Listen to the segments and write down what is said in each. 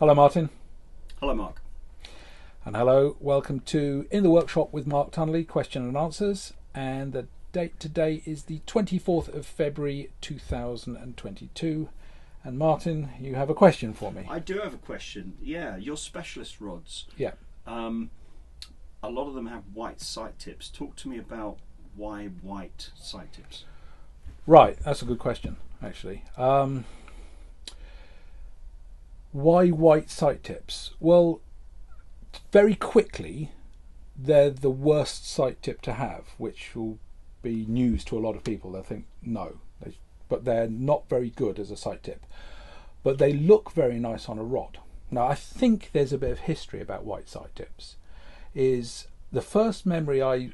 Hello, Martin. Hello, Mark. And hello, welcome to In the Workshop with Mark Tunley, question and answers. And the date today is the 24th of February 2022. And Martin, you have a question for me. I do have a question. Yeah, your specialist rods. Yeah. A lot of them have white sight tips. Talk to me about why white sight tips. Right, that's a good question, actually. Why white sight tips? Well, very quickly, they're the worst sight tip to have, which will be news to a lot of people. They'll think, no, but they're not very good as a sight tip. But they look very nice on a rod. Now, I think there's a bit of history about white sight tips. Is the first memory I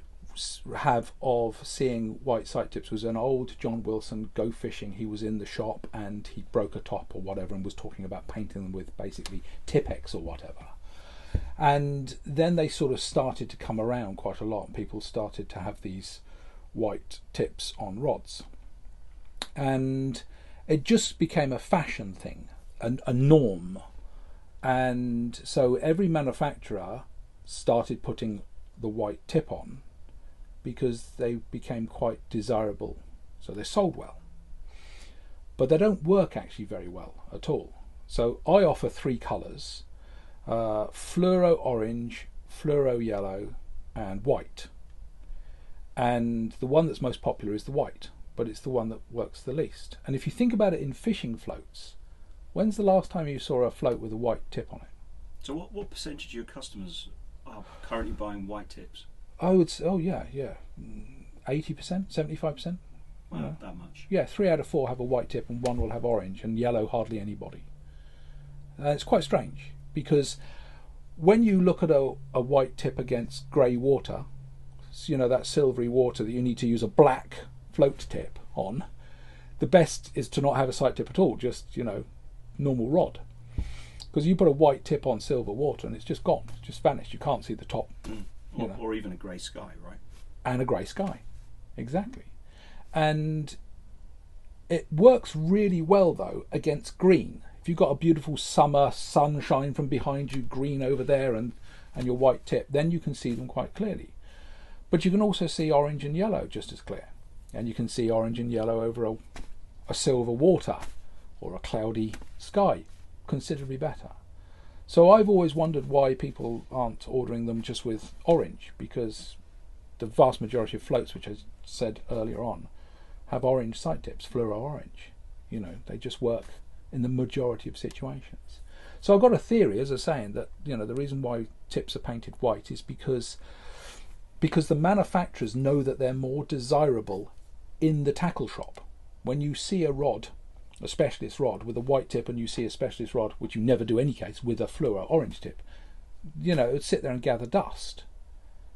have of seeing white sight tips was an old John Wilson go fishing. He was in the shop and he broke a top or whatever and was talking about painting them with basically Tipex or whatever. And then they sort of started to come around quite a lot, and people started to have these white tips on rods. And it just became a fashion thing, a norm. And so every manufacturer started putting the white tip on because they became quite desirable. So they sold well. But they don't work actually very well at all. So I offer three colours. Fluoro orange, fluoro yellow and white. And the one that's most popular is the white, but it's the one that works the least. And if you think about it in fishing floats, when's the last time you saw a float with a white tip on it? So what percentage of your customers are currently buying white tips? Oh, 80%, 75%. Wow, that much. Yeah, 3 out of 4 have a white tip and 1 will have orange, and yellow hardly anybody. It's quite strange, because when you look at a white tip against grey water, that silvery water that you need to use a black float tip on, the best is to not have a sight tip at all, just normal rod, because you put a white tip on silver water and it's just gone, it's just vanished. You can't see the top. Or even a grey sky, right? And a grey sky, exactly. And it works really well though against green. If you've got a beautiful summer sunshine from behind you, green over there, and your white tip, then you can see them quite clearly. But you can also see orange and yellow just as clear. And you can see orange and yellow over a silver water or a cloudy sky considerably better. So I've always wondered why people aren't ordering them just with orange, because the vast majority of floats, which I said earlier on, have orange sight tips, fluoro orange. They just work in the majority of situations. So I've got a theory, as I was saying, that the reason why tips are painted white is because the manufacturers know that they're more desirable in the tackle shop. When you see a rod, a specialist rod with a white tip, and you see a specialist rod, which you never do any case, with a fluoro orange tip, it would sit there and gather dust,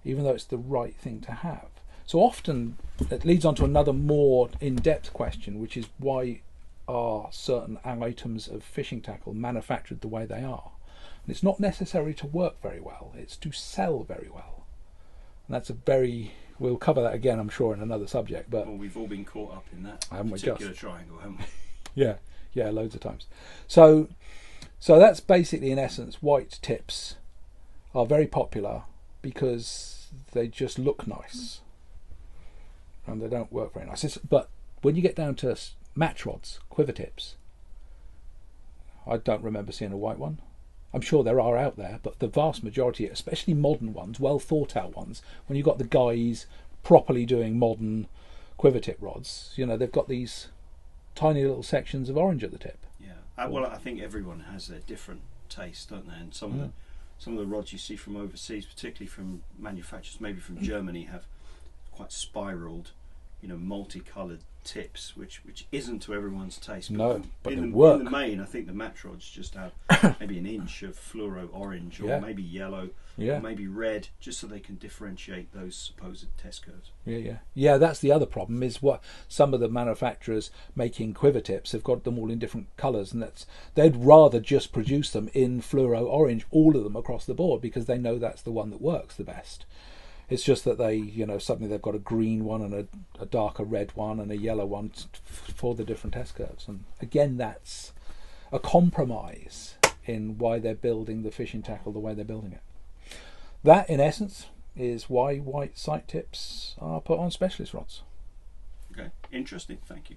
even though it's the right thing to have. So often it leads on to another more in-depth question, which is why are certain items of fishing tackle manufactured the way they are? And it's not necessarily to work very well, it's to sell very well. And that's we'll cover that again, I'm sure, in another subject. But we've all been caught up in that haven't particular triangle, haven't we? Yeah, loads of times. So that's basically, in essence, white tips are very popular because they just look nice and they don't work very nice. But when you get down to match rods, quiver tips, I don't remember seeing a white one. I'm sure there are out there, but the vast majority, especially modern ones, well thought out ones, when you've got the guys properly doing modern quiver tip rods, they've got these tiny little sections of orange at the tip. Yeah. Well, I think everyone has their different taste, don't they? And some of the rods you see from overseas, particularly from manufacturers, maybe from Germany, have quite spiraled, multicoloured tips, which isn't to everyone's taste. But in work. In the main, I think the match rods just have maybe an inch of fluoro orange, or maybe yellow, or maybe red, just so they can differentiate those supposed test curves. Yeah. That's the other problem, is what some of the manufacturers making quiver tips have got them all in different colours, and they'd rather just produce them in fluoro orange, all of them across the board, because they know that's the one that works the best. It's just that they, suddenly they've got a green one and a darker red one and a yellow one for the different test curves. And again, that's a compromise. in why they're building the fishing tackle the way they're building it. That, in essence, is why white sight tips are put on specialist rods. Okay, interesting. Thank you.